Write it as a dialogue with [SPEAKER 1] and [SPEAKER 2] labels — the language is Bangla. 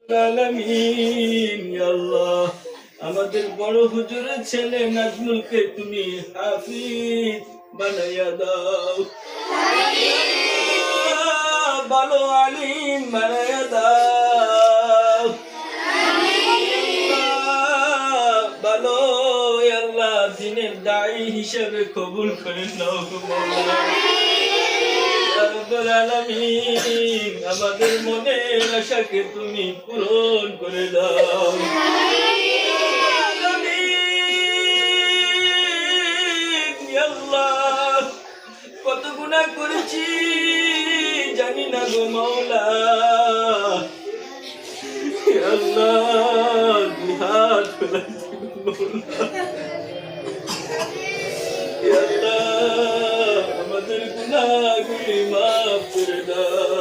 [SPEAKER 1] আলামিন ইয়া আল্লাহ আমাদের বড় হুজুরের ছেলে নাজমুলকে তুমি হাফিজ বানাইয়া দাও ভালো আলিম বানাইয়া দাও ভালো ইয়া আল্লাহ দিনের দায়ী হিসেবে কবুল করে নাও গো মাওলা ইয়া রাব্বুল আলামিন আমাদের মনের আশাকে তুমি পূরণ করে দাও কত গুনাহ করেছি জানি না গো মাওলা আল্লাহ দুহাত ফেলাইছি আল্লাহ আমাদের গুনাহগুলি মাফ করে দাও